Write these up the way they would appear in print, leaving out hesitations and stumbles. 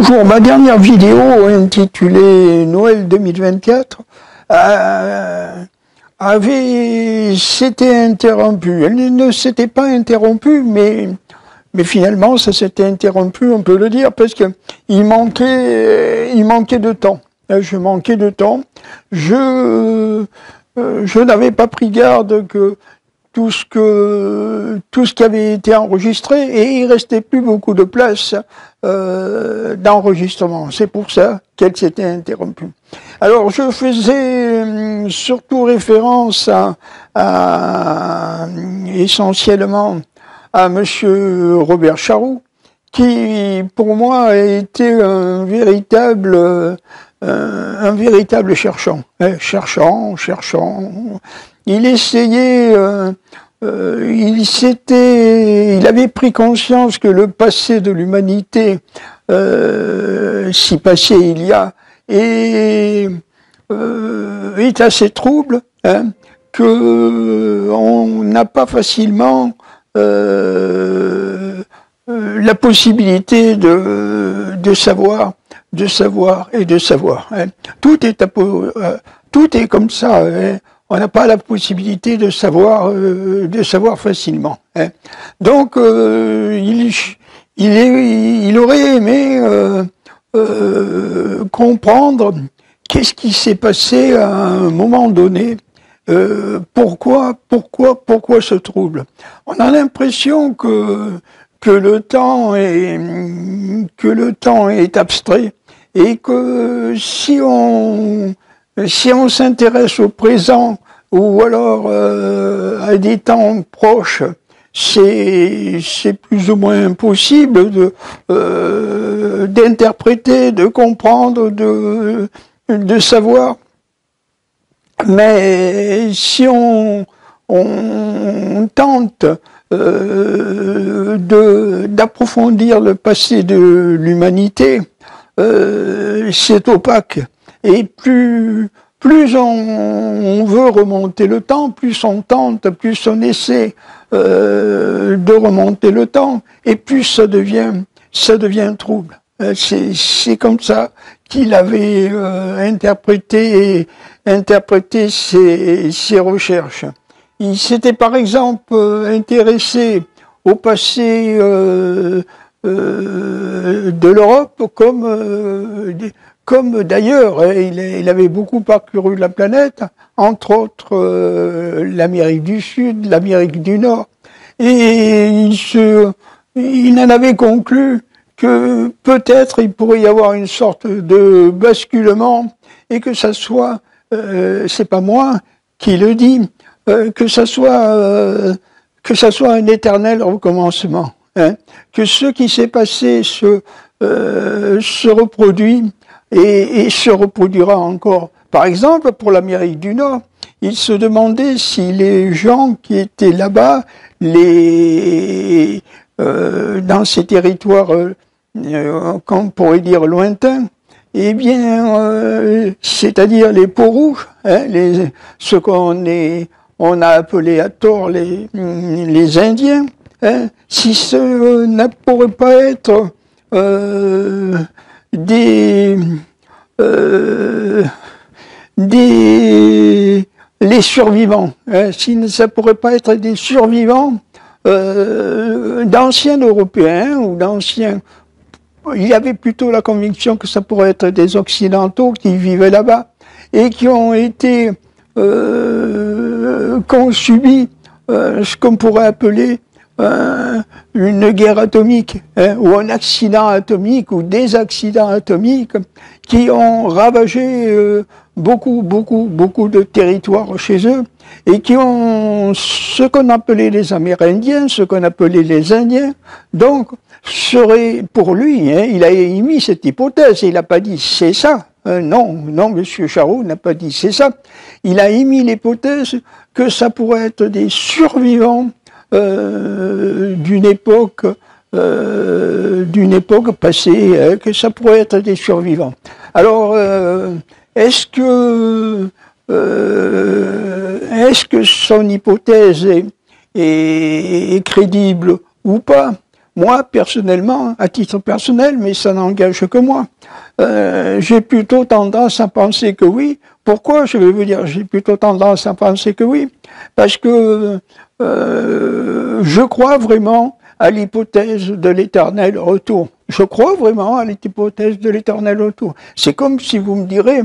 Bonjour, ma dernière vidéo intitulée Noël 2024 s'était interrompue. Elle ne s'était pas interrompue, mais finalement ça s'était interrompu, on peut le dire, parce que il manquait de temps. Je manquais de temps. Je n'avais pas pris garde que tout ce qui avait été enregistré, et il restait plus beaucoup de place d'enregistrement. C'est pour ça qu'elle s'était interrompue. Alors je faisais surtout référence essentiellement à Monsieur Robert Charroux, qui pour moi a été un véritable cherchant. Il essayait, il avait pris conscience que le passé de l'humanité, si passé il y a, est assez trouble, que on n'a pas facilement la possibilité de savoir. Tout est comme ça. On n'a pas la possibilité de savoir facilement. Donc, il aurait aimé comprendre qu'est-ce qui s'est passé à un moment donné. Pourquoi ce trouble? On a l'impression que le temps est abstrait, et que si on s'intéresse au présent, ou alors à des temps proches, c'est plus ou moins impossible d'interpréter, de comprendre, de savoir. Mais si on tente d'approfondir le passé de l'humanité, c'est opaque. Et plus on veut remonter le temps, plus on tente, plus on essaie de remonter le temps, et plus ça devient trouble. C'est comme ça qu'il avait interprété ses recherches. Il s'était par exemple intéressé au passé de l'Europe, comme d'ailleurs, il avait beaucoup parcouru la planète, entre autres l'Amérique du Sud, l'Amérique du Nord, et il en avait conclu que peut-être il pourrait y avoir une sorte de basculement, et que ça soit, c'est pas moi qui le dis, que ça soit un éternel recommencement, que ce qui s'est passé se reproduit et se reproduira encore. Par exemple, pour l'Amérique du Nord, il se demandait si les gens qui étaient là-bas, dans ces territoires, qu'on pourrait dire lointains, eh bien, c'est-à-dire les peaux rouges, ce on a appelé à tort les Indiens, si ce ne pourrait pas être les survivants, si ça pourrait pas être des survivants d'anciens Européens ou d'anciens. Il y avait plutôt la conviction que ça pourrait être des Occidentaux qui vivaient là-bas et qui ont été qu'ont subi ce qu'on pourrait appeler une guerre atomique, ou un accident atomique, ou des accidents atomiques qui ont ravagé beaucoup de territoires chez eux, et qui ont ce qu'on appelait les Amérindiens, ce qu'on appelait les Indiens. Donc, serait pour lui, il a émis cette hypothèse, il n'a pas dit c'est ça. Non, Monsieur Charroux n'a pas dit c'est ça. Il a émis l'hypothèse que ça pourrait être des survivants d'une époque passée, que ça pourrait être des survivants. Alors, est-ce que son hypothèse est crédible ou pas? moi, personnellement, à titre personnel, mais ça n'engage que moi, j'ai plutôt tendance à penser que oui. Pourquoi? Je vais vous dire, j'ai plutôt tendance à penser que oui. Parce que je crois vraiment à l'hypothèse de l'éternel retour. Je crois vraiment à l'hypothèse de l'éternel retour. C'est comme si vous me direz,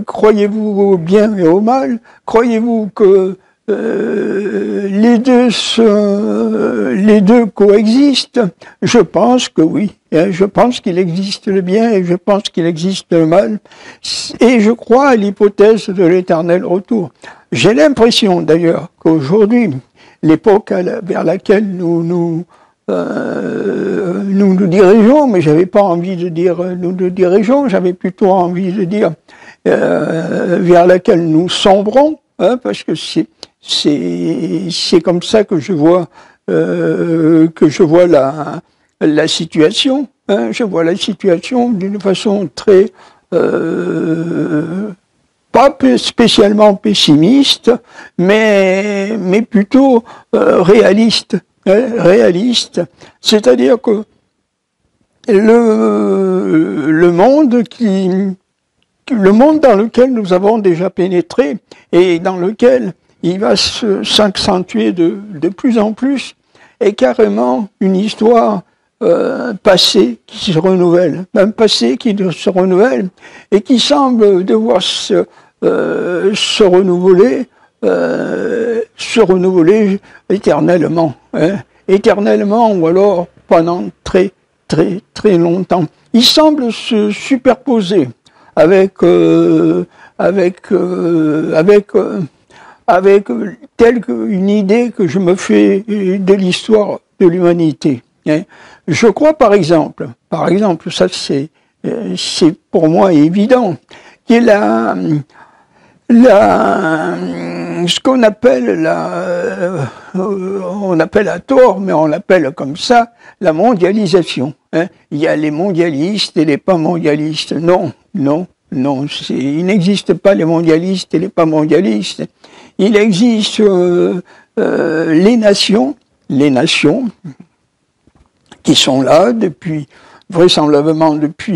croyez-vous au bien et au mal? Croyez-vous que les deux coexistent? Je pense que oui. Je pense qu'il existe le bien et je pense qu'il existe le mal. Et je crois à l'hypothèse de l'éternel retour. J'ai l'impression d'ailleurs qu'aujourd'hui, l'époque vers laquelle nous dirigeons, mais j'avais pas envie de dire nous nous dirigeons, j'avais plutôt envie de dire vers laquelle nous sombrons, hein, parce que c'est comme ça que je vois la situation. Hein, je vois la situation d'une façon très pas spécialement pessimiste, mais plutôt réaliste. Réaliste, c'est-à-dire que le monde dans lequel nous avons déjà pénétré et dans lequel il va s'accentuer de plus en plus est carrément une histoire passée qui se renouvelle, un passé qui se renouvelle et qui semble devoir se renouveler éternellement, hein, éternellement ou alors pendant très très très longtemps. Il semble se superposer avec telle une idée que je me fais de l'histoire de l'humanité. Hein. Je crois par exemple, ça c'est pour moi évident, qu'il a ce qu'on appelle on appelle à tort, mais on l'appelle comme ça, la mondialisation. Hein. Il y a les mondialistes et les pas mondialistes. Non, il n'existe pas les mondialistes et les pas mondialistes. Il existe les nations qui sont là depuis vraisemblablement depuis,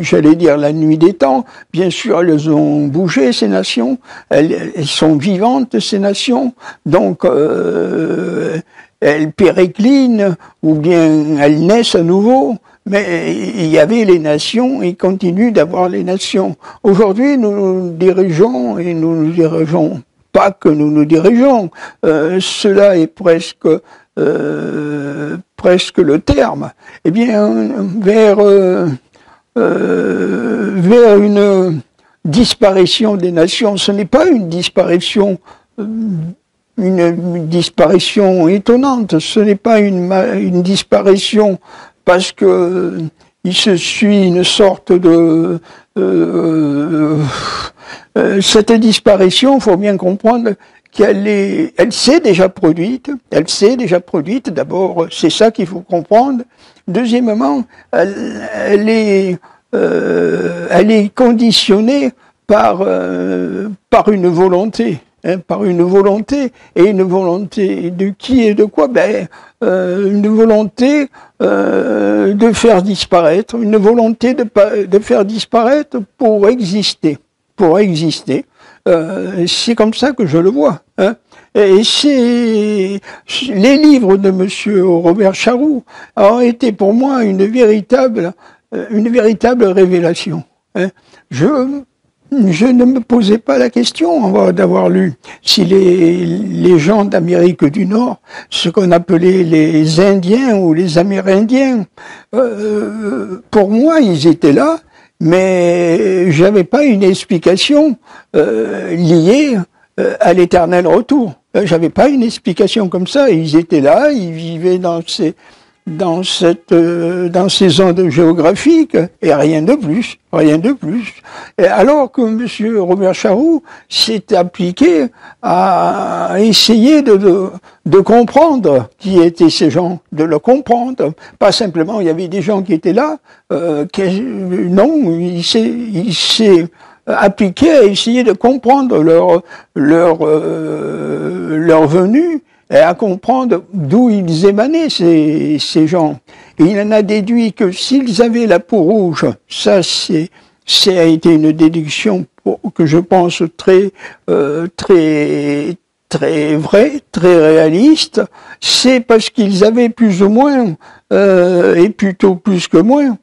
j'allais dire, la nuit des temps. Bien sûr, elles ont bougé, ces nations. Elles sont vivantes, ces nations. Donc, elles périclinent, ou bien elles naissent à nouveau. Mais il y avait les nations, et il continue d'avoir les nations. Aujourd'hui, nous nous dirigeons, et nous nous dirigeons, pas que nous nous dirigeons, cela est presque le terme, eh bien, vers une disparition des nations. Ce n'est pas une disparition étonnante, ce n'est pas une disparition parce que il se suit une sorte de cette disparition, il faut bien comprendre elle s'est déjà produite. D'abord, c'est ça qu'il faut comprendre. Deuxièmement, elle est conditionnée par une volonté. Hein, par une volonté, et une volonté de qui et de quoi? Une volonté de faire disparaître, une volonté de faire disparaître pour exister. C'est comme ça que je le vois. Hein. Et c'est les livres de Monsieur Robert Charroux ont été pour moi une véritable révélation. Hein. Je ne me posais pas la question d'avoir lu si les gens d'Amérique du Nord, ce qu'on appelait les Indiens ou les Amérindiens, pour moi ils étaient là. Mais j'avais pas une explication liée à l'éternel retour. J'avais pas une explication comme ça. Ils étaient là, ils vivaient dans ces zones géographiques et rien de plus. Et alors que Monsieur Robert Charroux s'est appliqué à essayer de comprendre qui étaient ces gens, de le comprendre. Pas simplement, il y avait des gens qui étaient là. Non, il s'est appliqué à essayer de comprendre leur venue et à comprendre d'où ils émanaient, ces gens. Et il en a déduit que s'ils avaient la peau rouge, ça a été une déduction que je pense très vrai, très réaliste, c'est parce qu'ils avaient plus ou moins, et plutôt plus que moins,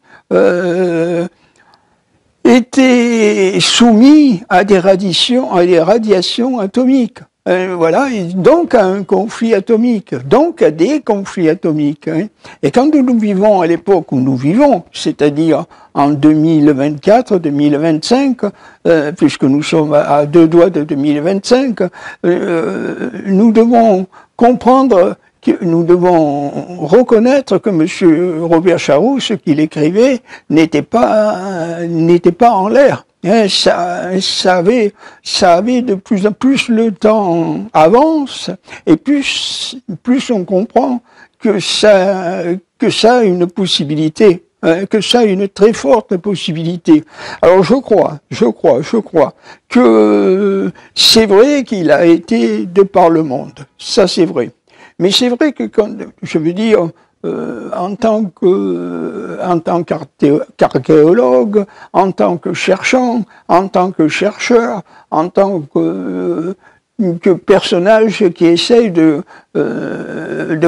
été soumis à des radiations atomiques. Voilà, et donc à un conflit atomique, donc à des conflits atomiques. Hein. Et quand nous vivons à l'époque où nous vivons, c'est-à-dire en 2024, 2025, puisque nous sommes à 2 doigts de 2025, nous devons comprendre, nous devons reconnaître que M. Robert Charroux, ce qu'il écrivait, n'était pas en l'air. Ça avait de plus en plus le temps avance et plus on comprend que ça a une possibilité, que ça a une très forte possibilité. Alors je crois que c'est vrai qu'il a été de par le monde, ça c'est vrai. Mais c'est vrai que quand je veux dire en tant qu'archéologue, en tant que cherchant, en tant que chercheur, en tant que personnage qui essaye de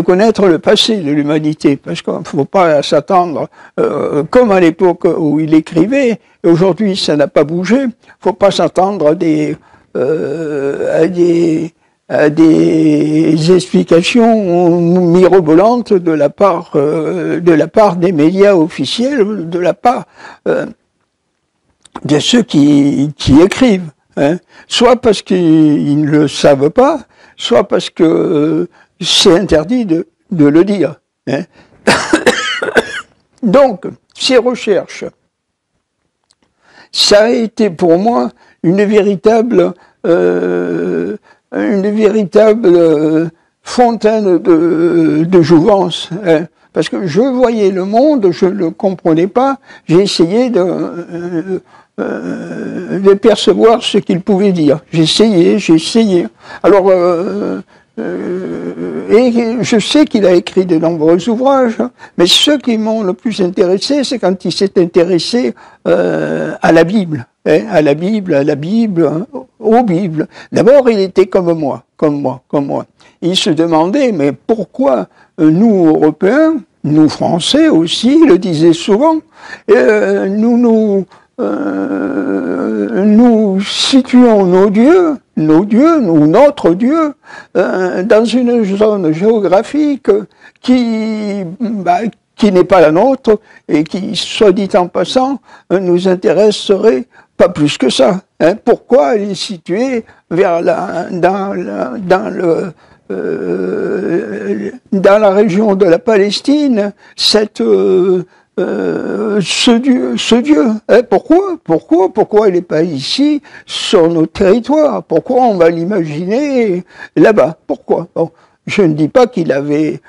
connaître le passé de l'humanité, parce qu'il ne faut pas s'attendre, comme à l'époque où il écrivait, et aujourd'hui ça n'a pas bougé, il ne faut pas s'attendre à des explications mirobolantes de la part des médias officiels, de la part de ceux qui écrivent, hein. Soit parce qu'ils ne le savent pas, soit parce que c'est interdit de le dire, hein. Donc, ces recherches, ça a été pour moi une véritable fontaine de jouvence, hein, parce que je voyais le monde, je ne le comprenais pas, j'ai essayé de percevoir ce qu'il pouvait dire. J'ai essayé. Alors, et je sais qu'il a écrit de nombreux ouvrages, mais ce qui m'ont le plus intéressé, c'est quand il s'est intéressé à la Bible. À la Bible, hein, aux Bibles. D'abord, il était comme moi. Il se demandait, mais pourquoi nous, Européens, nous, Français aussi, il le disait souvent, nous situons nos dieux, ou notre Dieu, dans une zone géographique qui n'est pas la nôtre et qui, soit dit en passant, nous intéresserait pas plus que ça. Hein. Pourquoi elle est située dans la région de la Palestine, ce Dieu, hein, pourquoi il n'est pas ici, sur nos territoires? Pourquoi on va l'imaginer là-bas? Pourquoi? Bon, je ne dis pas qu'il avait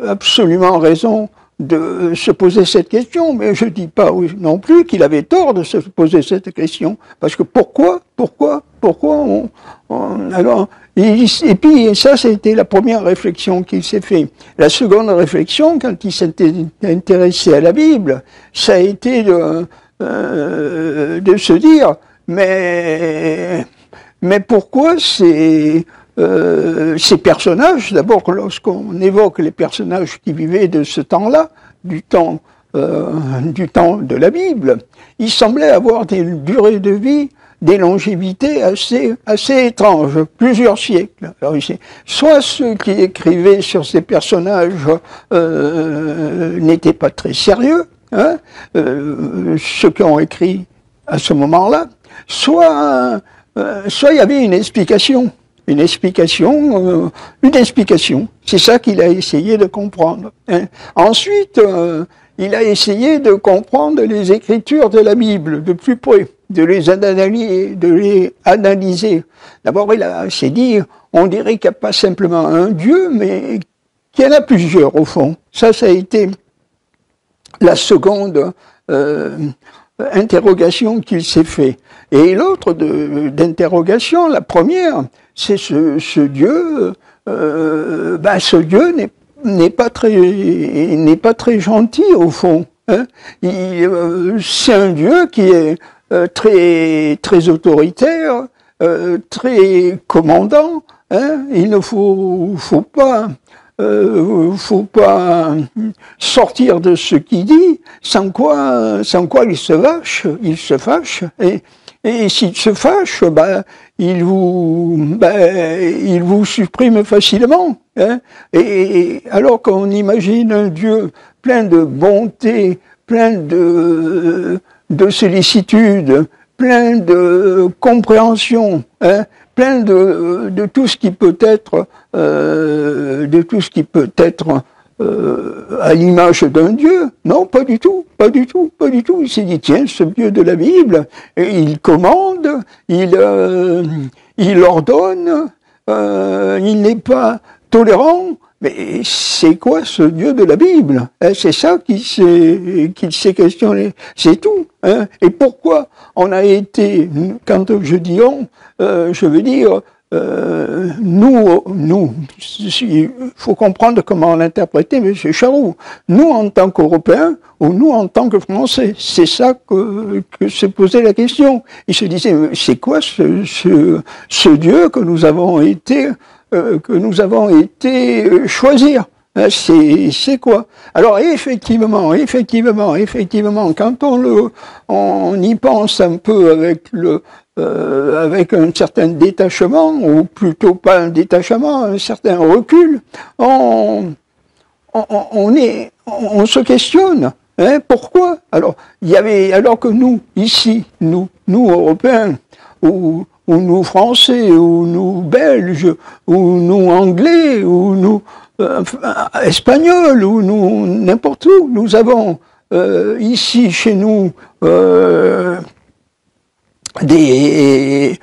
absolument raison de se poser cette question, mais je ne dis pas non plus qu'il avait tort de se poser cette question, parce que pourquoi alors, et puis ça, c'était la première réflexion qu'il s'est fait. La seconde réflexion, quand il s'est intéressé à la Bible, ça a été de se dire, mais pourquoi ces personnages, d'abord lorsqu'on évoque les personnages qui vivaient de ce temps-là, du temps de la Bible, ils semblaient avoir des durées de vie, des longévités assez étranges, plusieurs siècles. Alors ici, soit ceux qui écrivaient sur ces personnages n'étaient pas très sérieux, hein, ceux qui ont écrit à ce moment-là, soit il y avait une explication. C'est ça qu'il a essayé de comprendre. Hein. Ensuite, il a essayé de comprendre les écritures de la Bible de plus près, de les analyser. D'abord, il s'est dit, on dirait qu'il n'y a pas simplement un Dieu, mais qu'il y en a plusieurs au fond. Ça a été la seconde interrogation qu'il s'est fait. Et l'autre d'interrogation, la première, c'est ce Dieu ce Dieu n'est pas très gentil au fond. Hein. C'est un Dieu qui est très autoritaire, très commandant. Hein. Il ne faut pas sortir de ce qu'il dit, sans quoi il se fâche, et s'il se fâche, il vous supprime facilement, hein. Et alors qu'on imagine un Dieu plein de bonté, plein de sollicitude, plein de compréhension, hein, plein de tout ce qui peut être, à l'image d'un Dieu. Non, pas du tout. Il s'est dit, tiens, ce Dieu de la Bible, il commande, il ordonne, il n'est pas tolérant. Mais c'est quoi ce Dieu de la Bible? C'est ça qu'il s'est questionné. C'est tout. Hein. Et pourquoi on a été, quand je dis on, je veux dire, nous, il faut comprendre comment l'interpréter, M. Charroux. Nous, en tant qu'Européens, ou nous, en tant que Français, c'est ça que se posait la question. Il se disait, c'est quoi ce Dieu que nous avons été choisir? C'est quoi? Alors effectivement, quand on y pense un peu avec un certain détachement, ou plutôt pas un détachement, un certain recul, on se questionne. Hein, pourquoi? Alors que nous, ici, nous Européens, ou nous Français, ou nous Belges, ou nous Anglais, ou nous Espagnols, ou nous n'importe où, nous avons ici chez nous des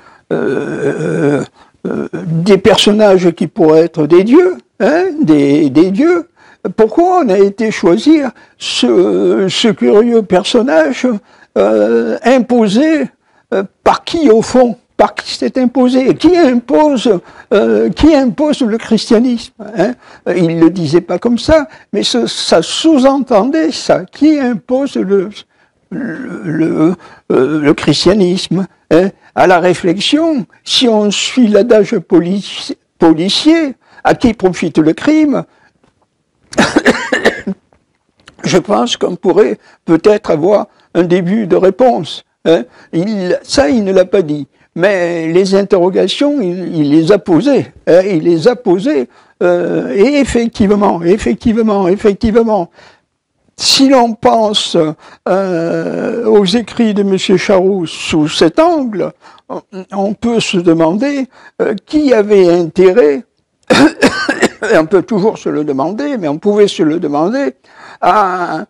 personnages qui pourraient être des dieux, hein, des dieux. Pourquoi on a été choisir ce curieux personnage imposé par qui au fond? Par qui s'est imposé? Qui impose le christianisme, hein? Il ne le disait pas comme ça, mais ça sous-entendait ça. Qui impose le christianisme, hein? À la réflexion, si on suit l'adage policier, à qui profite le crime? Je pense qu'on pourrait peut-être avoir un début de réponse. Hein? Il ne l'a pas dit. Mais les interrogations, il les a posées. Hein? Il les a posées. Et effectivement, si l'on pense aux écrits de M. Charroux sous cet angle, on peut se demander qui avait intérêt, et on peut toujours se le demander, mais on pouvait se le demander, à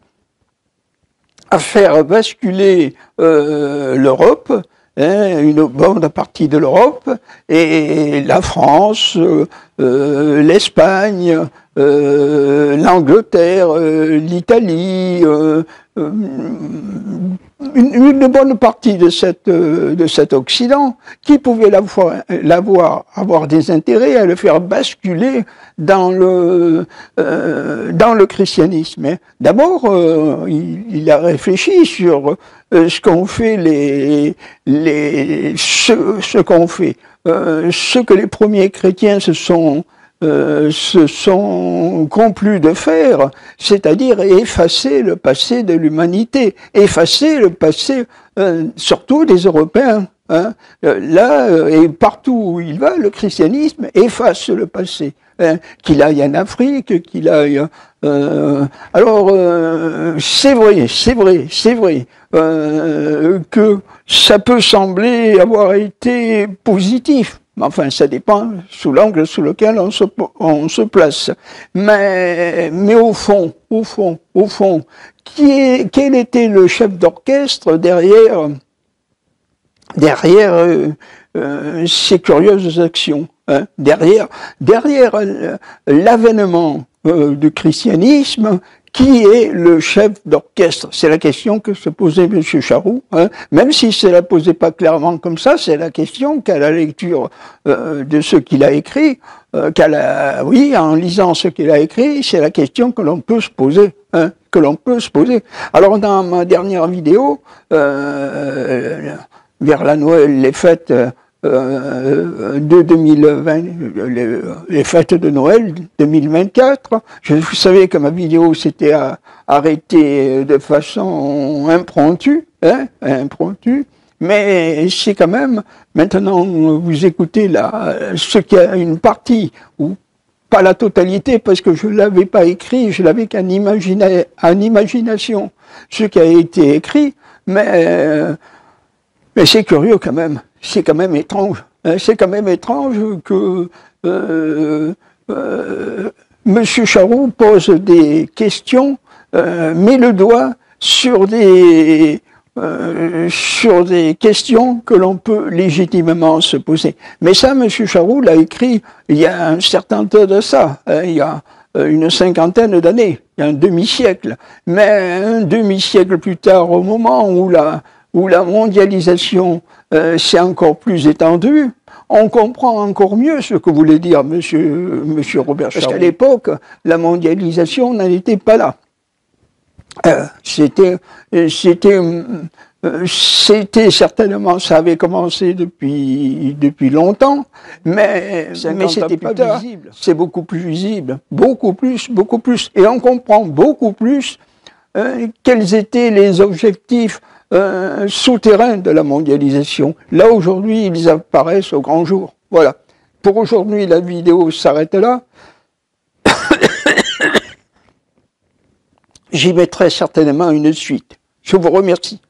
faire basculer l'Europe, hein, une bonne partie de l'Europe, et la France, l'Espagne, l'Angleterre, l'Italie, une bonne partie de cet Occident, qui pouvait avoir des intérêts à le faire basculer dans le christianisme. D'abord, il a réfléchi sur ce qu'ont fait ce que les premiers chrétiens se sont complus de faire, c'est-à-dire effacer le passé de l'humanité, effacer le passé surtout des Européens. Hein. Et partout où il va, le christianisme efface le passé. Hein. Qu'il aille en Afrique, qu'il aille... alors, c'est vrai que ça peut sembler avoir été positif. Enfin, ça dépend sous l'angle sous lequel on se place. Mais au fond, quel était le chef d'orchestre derrière ces curieuses actions, hein? Derrière l'avènement du christianisme, qui est le chef d'orchestre? C'est la question que se posait M. Charroux, hein. Même si ne la posait pas clairement comme ça, c'est la question qu'à la lecture de ce qu'il a écrit, oui, en lisant ce qu'il a écrit, c'est la question que l'on peut se poser, hein, que l'on peut se poser. Alors dans ma dernière vidéo, vers la Noël, les fêtes de 2020, les fêtes de Noël 2024. Vous savez que ma vidéo s'était arrêtée de façon impromptue, hein, impromptue, mais c'est quand même, maintenant vous écoutez là, ce qu'il y a une partie, ou pas la totalité, parce que je ne l'avais pas écrit, je l'avais qu'en imagination, ce qui a été écrit, mais c'est curieux quand même. C'est quand même étrange. C'est quand même étrange que Monsieur Charroux pose des questions, met le doigt sur des questions que l'on peut légitimement se poser. Mais ça, Monsieur Charroux l'a écrit il y a un certain temps de ça, hein, il y a une cinquantaine d'années, il y a un demi-siècle. Mais un demi-siècle plus tard, au moment où la mondialisation s'est encore plus étendue, on comprend encore mieux ce que voulait dire Monsieur Robert Charroux. Parce qu'à l'époque, la mondialisation n'en était pas là. C'était certainement, ça avait commencé depuis longtemps, mais c'était pas visible. C'est beaucoup plus visible, beaucoup plus. Et on comprend beaucoup plus quels étaient les objectifs souterrains de la mondialisation. Là, aujourd'hui, ils apparaissent au grand jour. Voilà. Pour aujourd'hui, la vidéo s'arrête là. J'y mettrai certainement une suite. Je vous remercie.